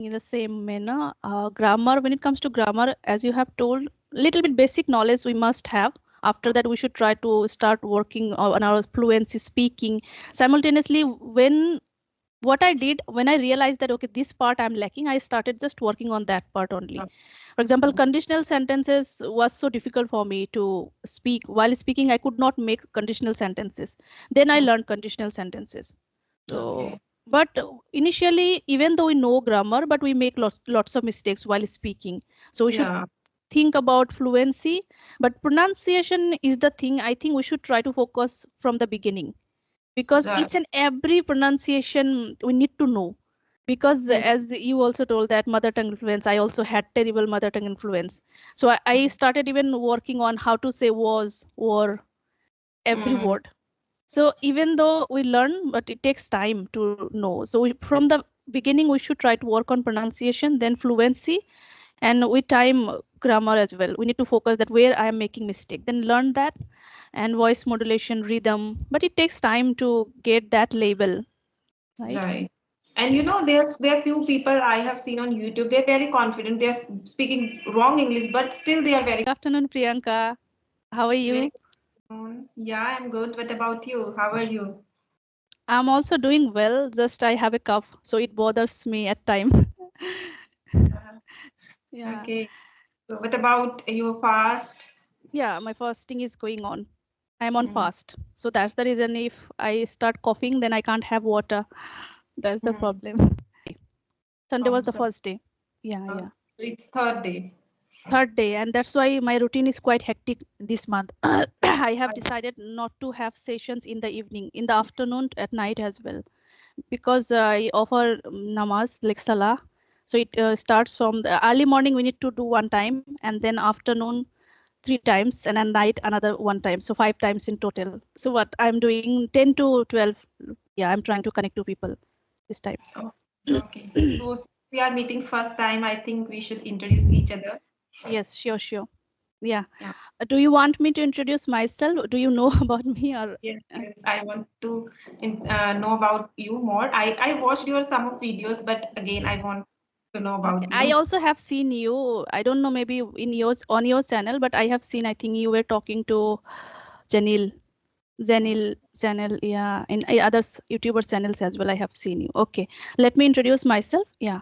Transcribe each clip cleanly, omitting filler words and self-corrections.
In the same manner, grammar, when it comes to grammar, as you have told, little bit basic knowledge we must have. After that, we should try to start working on our fluency speaking. Simultaneously, when what I did, when I realized that, okay, this part I'm lacking, I started just working on that part only. For example, conditional sentences was so difficult for me to speak. While speaking, I could not make conditional sentences. Then I learned conditional sentences. So, Okay. but initially, even though we know grammar, but we make lots of mistakes while speaking. So we should Yeah. think about fluency, but pronunciation is the thing I think we should try to focus from the beginning, because Right. each and every pronunciation we need to know. Because Yes. as you also told that mother tongue influence, I also had terrible mother tongue influence. So I started even working on how to say was or every Mm. word. So even though we learn, but it takes time to know. So from the beginning, we should try to work on pronunciation, then fluency, and with time, grammar as well. We need to focus that where I am making mistake, then learn that, and voice modulation, rhythm. But it takes time to get that label, right? Right. And there are few people I have seen on YouTube. They're very confident. They're speaking wrong English, but still they are very Good afternoon, Priyanka. How are very you? good. Yeah, I'm good. What about you? How are you? I'm also doing well. Just I have a cough, so it bothers me at time. Uh, Yeah. okay. So what about your fast? Yeah, my fasting is going on. I'm on Mm. fast. So that's the reason if I start coughing, then I can't have water. That's the Mm. problem. Sunday was the So first day. Yeah, yeah. it's third day. Third day. And that's why my routine is quite hectic this month. I have decided not to have sessions in the evening, in the afternoon, at night as well. Because I offer namaz, like salah. So it starts from the early morning, we need to do one time, and then afternoon, three times, and then night another one time, so 5 times in total. So what I'm doing, 10 to 12. Yeah, I'm trying to connect to people this time. Oh, okay. So since we are meeting first time, I think we should introduce each other. Yes, sure, sure. Yeah. Yeah. Do you want me to introduce myself? Do you know about me, or Yes, yes. I want to know about you more. I watched your some of videos, but again, I want to know okay, about I you. also have seen you. I don't know, maybe in yours, on your channel, but I have seen, I think you were talking to Janil. Channel, yeah, in others YouTuber channels as well. I have seen you. Okay, let me introduce myself. Yeah,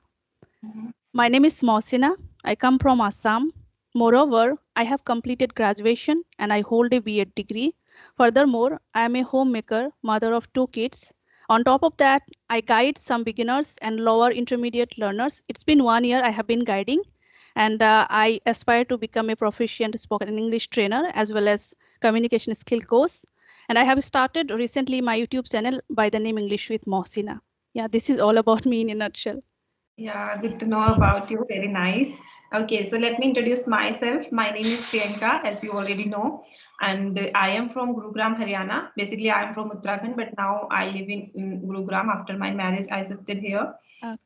Mhm. my name is Mohsina. I come from Assam. Moreover, I have completed graduation and I hold a B.Ed degree. Furthermore, I am a homemaker, mother of 2 kids. On top of that, I guide some beginners and lower intermediate learners. It's been 1 year I have been guiding, and I aspire to become a proficient spoken English trainer as well as communication skill coach. And I have started recently my YouTube channel by the name English with Mohsina. Yeah, this is all about me in a nutshell. Yeah, good to know about you. Very nice. Okay, so let me introduce myself. My name is Priyanka, as you already know, and I am from Gurugram, Haryana. Basically, I am from Uttarakhand, but now I live in Gurugram. After my marriage, I shifted here.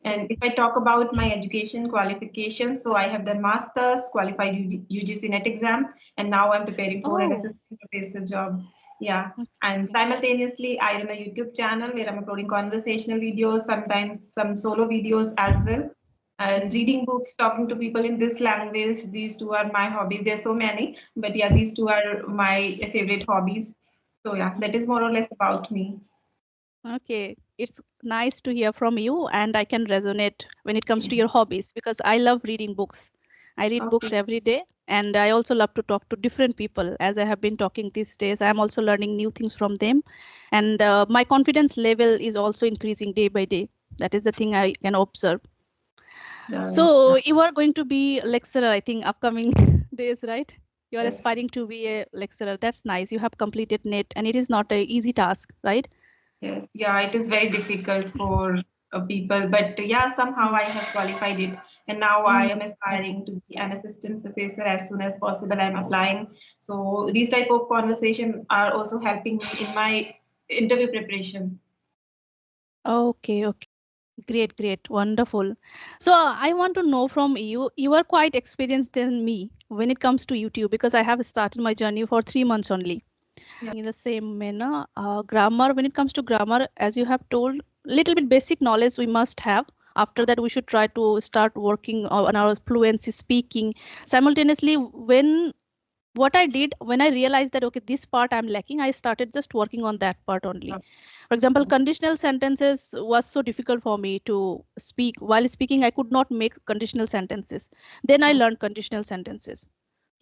And Okay. if I talk about my education qualifications, so I have done masters, qualified UGC NET exam, and now I'm preparing for an Oh, assistant professor job. Yeah. And okay. simultaneously, I run a YouTube channel where I'm uploading conversational videos, sometimes some solo videos as well. And Mhm. reading books, talking to people in this language. These two are my hobbies. There's so many, but yeah, these two are my favorite hobbies. So yeah, that is more or less about me. Okay, it's nice to hear from you, and I can resonate when it comes to your hobbies because I love reading books. I read books Okay. every day, and I also love to talk to different people. As I have been talking these days, I am also learning new things from them, and my confidence level is also increasing day by day. That is the thing I can observe. Right. So you are going to be lecturer, I think, upcoming days, right? You are Yes. aspiring to be a lecturer. That's nice. You have completed NET, and it is not a easy task, right? Yes, yeah, it is very difficult for people, but yeah, somehow I have qualified it, and now I am Yes. aspiring to be an assistant professor as soon as possible. I'm applying, so these type of conversation are also helping me in my interview preparation. Okay, okay. Great, great. Wonderful. So I want to know from you, you are quite experienced than me when it comes to YouTube because I have started my journey for 3 months only. Yeah. In the same manner, grammar, when it comes to grammar, as you have told, little bit basic knowledge we must have. After that, we should try to start working on our fluency speaking. Simultaneously, when what I did, when I realized that, okay, this part I'm lacking, I started just working on that part only. For example, conditional sentences was so difficult for me to speak. While speaking, I could not make conditional sentences. Then I learned conditional sentences.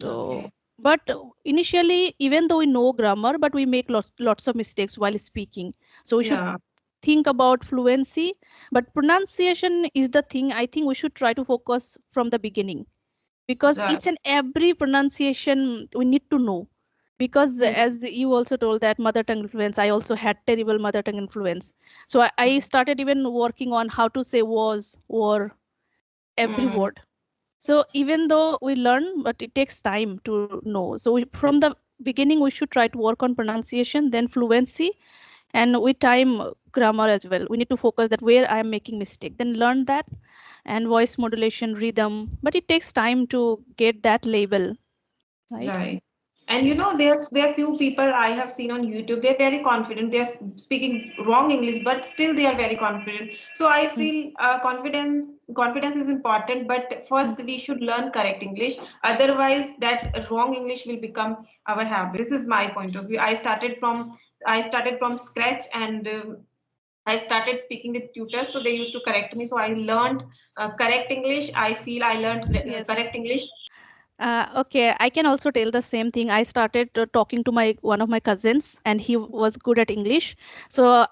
So, Okay. but initially, even though we know grammar, but we make lots of mistakes while speaking. So we should Yeah. think about fluency, but pronunciation is the thing I think we should try to focus from the beginning, because Right. each and every pronunciation we need to know. Because Mm. as you also told that mother tongue influence, I also had terrible mother tongue influence. So I started even working on how to say was or every Mm. word. So even though we learn, but it takes time to know. So from the beginning, we should try to work on pronunciation, then fluency, and with time, grammar as well. We need to focus that where I am making mistake, then learn that, and voice modulation, rhythm. But it takes time to get that label, right? Right. And there are few people I have seen on YouTube. They're very confident. They're speaking wrong English, but still they are very confident. So I Mm, feel confidence is important, but mm. first we should learn correct English. Otherwise, that wrong English will become our habit. This is my point of view. I started from scratch, and I started speaking with tutors, so they used to correct me. So I learned correct English. I feel I learned Yes. correct English. Okay, I can also tell the same thing. I started talking to my one of my cousins, and he was good at English. So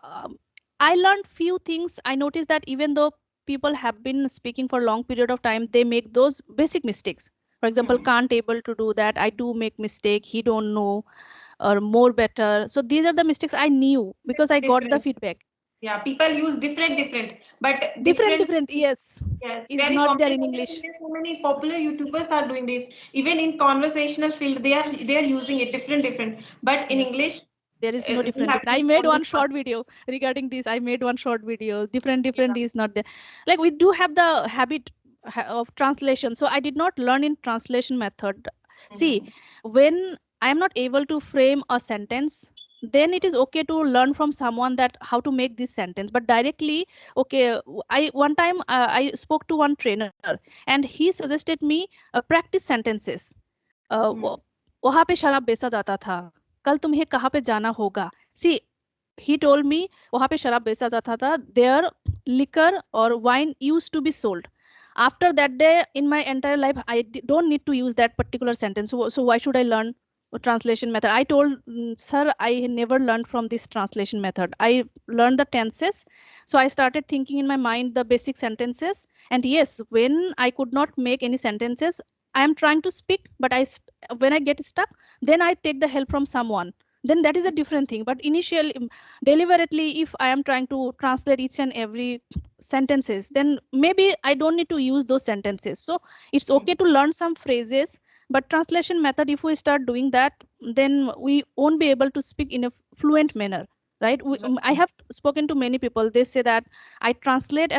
I learned few things. I noticed that even though people have been speaking for a long period of time, they make those basic mistakes. For example, Hmm. can't able to do that. I do make mistake. He don't know or more better. So these are the mistakes I knew because I got the Different. feedback. Yeah, people use different, but Different, different. different. Yes, Yes, is very not there in complicated. And English. there's so many popular YouTubers are doing this. Even in conversational field, they are using it different. But in Yes. English, There is no we different have different. to I use made only one one. short video regarding this. I made one short video. Different Yeah. different is not there. Like we do have the habit of translation. So I did not learn in translation method. See, Mhm. when I am not able to frame a sentence, then it is okay to learn from someone that how to make this sentence. But directly, okay, I one time I spoke to one trainer, and he suggested me practice sentences. Mhm. वहां पे शराब बेचा जाता था, कल तुम्हें कहाँ पे जाना होगा. सी, he told me वहां पे शराब बेचा जाता था, there liquor or wine used to be sold. After that day in my entire life I don't need to use that particular sentence. So why should I learn a translation method? I told, sir, I never learned from this translation method. I learned the tenses. So I started thinking in my mind the basic sentences. And yes, when I could not make any sentences, I am trying to speak, but when I get stuck, then I take the help from someone. Then that is a different thing. But initially, deliberately, if I am trying to translate each and every sentences, then maybe I don't need to use those sentences. So it's okay to learn some phrases, but translation method, if we start doing that, then we won't be able to speak in a fluent manner, right? I Right. have spoken to many people. They say that I translate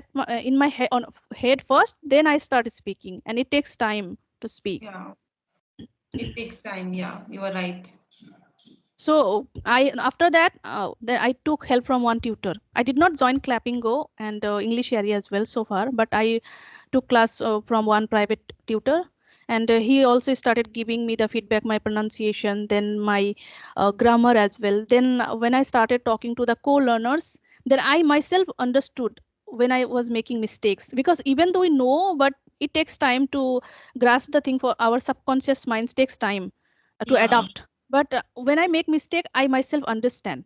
in my head first, then I start speaking, and it takes time to speak. Yeah, it takes time. Yeah, you are right. So I after that, then I took help from one tutor. I did not join Clapping Go and English area as well so far, but I took class from one private tutor, and he also started giving me the feedback, my pronunciation, then my grammar as well. Then when I started talking to the co-learners, then I myself understood when I was making mistakes, because even though we know, but it takes time to grasp the thing. For our subconscious minds takes time to Yeah. adapt. But when I make mistake, I myself understand.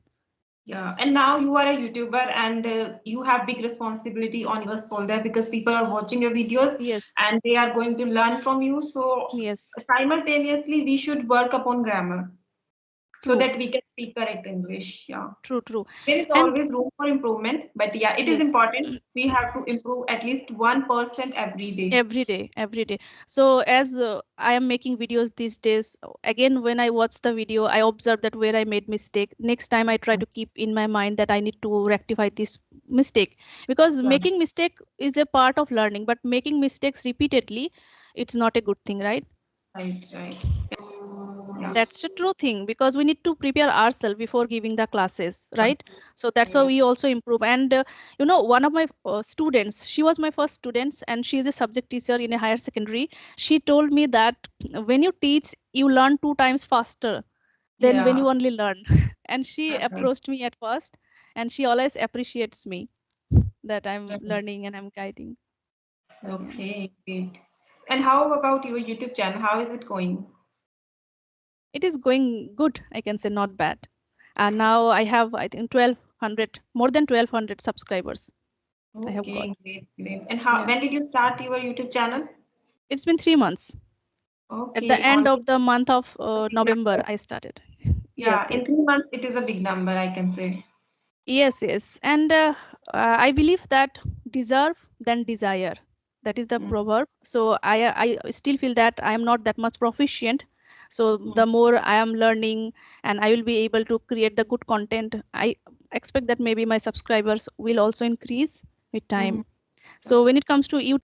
Yeah, and now you are a YouTuber, and you have big responsibility on your shoulder because people are watching your videos Yes, and they are going to learn from you. So yes, simultaneously, we should work upon grammar so true, that we can speak correct English. Yeah. true, true. There is And always room for improvement, but yeah, it is yes, important. We have to improve at least 1% every day. every day, every day. So as I am making videos these days, again when I watch the video, I observe that where I made mistake. Next time I try to keep in my mind that I need to rectify this mistake, because Yeah, making mistake is a part of learning, but making mistakes repeatedly, it's not a good thing, right? right, right. That's a true thing because we need to prepare ourselves before giving the classes, Yeah. right? So that's how Yeah. we also improve. And one of my students, she was my first student, and she is a subject teacher in a higher secondary. She told me that when you teach, you learn 2 times faster than when Yeah. you only learn. And she Okay. approached me at first, and she always appreciates me that I'm learning and I'm guiding. Yeah. Okay, great. And how about your YouTube channel? How is it going? It is going good, I can say, not bad. And now I have, I think, 1200, more than 1200 subscribers I have got. Okay, great, great. And how, Yeah. when did you start your YouTube channel? It's been 3 months. At the Okay, end on of the month of a big November, number. I started. Yes, Yeah, in yes. 3 months, it is a big number, I can say. Yes, yes. And I believe that deserve than desire. That is the Mm, proverb. So I still feel that I am not that much proficient. So mm, the more I am learning and I will be able to create the good content, I expect that maybe my subscribers will also increase with mm. time. So when it comes to you,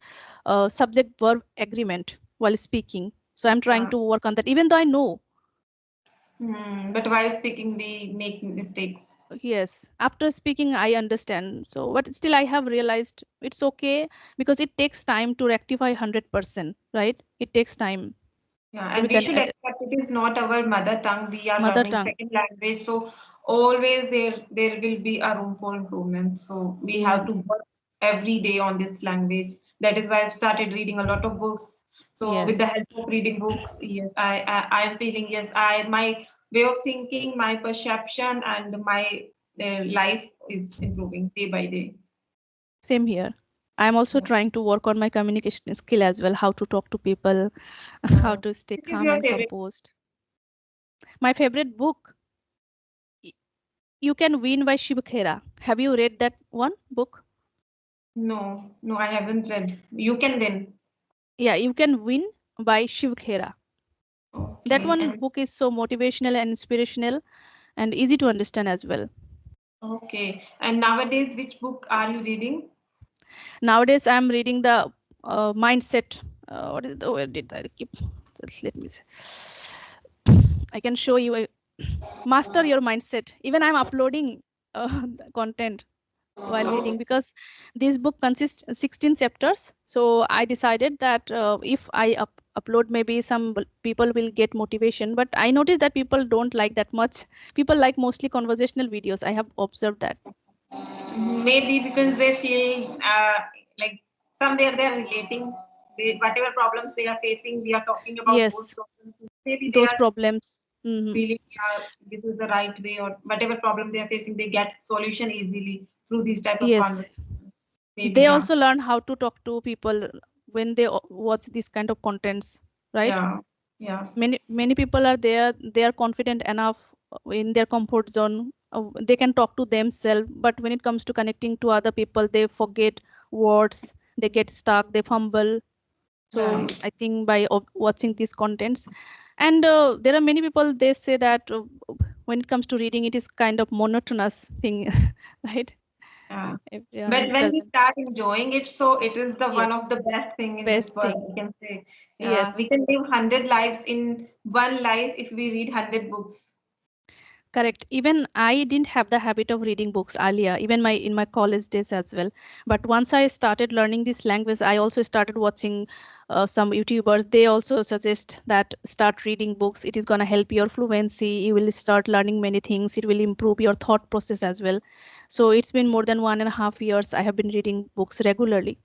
subject verb agreement while speaking, so I'm trying Yeah. to work on that. Even though I know, But while speaking, we make mistakes. yes, after speaking, I understand. So, but still, I have realized it's okay because it takes time to rectify 100%, right? It takes time Yeah, to and be we should accept it is not our mother tongue. We are mother learning tongue. second language, so always there will be a room for improvement. So we have Hmm. to work every day on this language. That is why I've started reading a lot of books. So with the Yes, help of reading books, yes, I am feeling yes, I my way of thinking, my perception, and my life is improving day by day. same here. I'm also Yeah. trying to work on my communication skill as well, how to talk to people, how Yeah. to stay Which is calm your and favorite? composed. My favorite book, Y- You Can Win by Shiv Khera. Have you read that one book? No, no, I haven't read. You can win. Yeah, You Can Win by Shiv Khera. That Okay, one and book is so motivational and inspirational and easy to understand as well. okay. And nowadays, which book are you reading? Nowadays, I'm reading the mindset. What is the word did I keep? Just let me see. I can show you. Master your mindset. Even I'm uploading the content while Okay. reading because this book consists 16 chapters. So I decided that if I upload, maybe some people will get motivation. But I noticed that people don't like that much. People like mostly conversational videos. I have observed that. Maybe because they feel like somewhere they're relating whatever problems they are facing, we are talking about those Yes, problems. Maybe they those are problems. Mhm. feeling this is the right way, or whatever problem they are facing, they get solution easily through these type of Yes, conversations. Maybe, they yeah. also learn how to talk to people when they watch this kind of contents, right? Yeah. Yeah. Many people are there, they are confident enough in their comfort zone. They can talk to themselves, but when it comes to connecting to other people, they forget words, they get stuck, they fumble. So Right. I think by watching these contents, and there are many people, they say that when it comes to reading, it is kind of monotonous thing, right? Yeah. Yeah, But it when we doesn't. start enjoying it, so it is the one of Yes, the best thing in this best world, thing. I can say. Yeah, we Yes, can live 100 lives in one life if we read 100 books. correct. Even I didn't have the habit of reading books earlier, even my in my college days as well. But once I started learning this language, I also started watching some YouTubers. They also suggest that start reading books. It is gonna help your fluency. You will start learning many things. It will improve your thought process as well. So it's been more than 1.5 years I have been reading books regularly.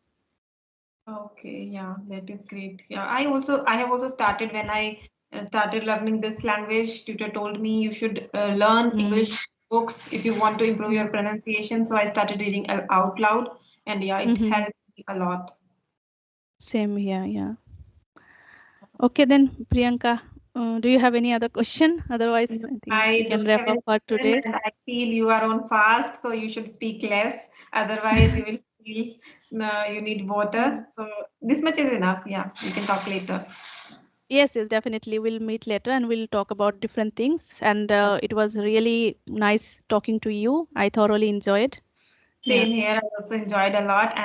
Okay, yeah, that is great. Yeah, I have also started when I started learning this language. Tutor told me you should learn English Mm-hmm. books if you want to improve your pronunciation. So I started reading out loud, and yeah, it Mm-hmm. helped me a lot. Same here, yeah. Okay, then, Priyanka, do you have any other question? Otherwise, I think we I can don't wrap have up any for question, today. and I feel you are on fast, so you should speak less. Otherwise, you will feel you need Mm. water. So this much is enough. Yeah, we can talk later. Yes, yes, definitely. We'll meet later and we'll talk about different things. And Okay. it was really nice talking to you. I thoroughly enjoyed. Yeah. Same here. I also enjoyed a lot, and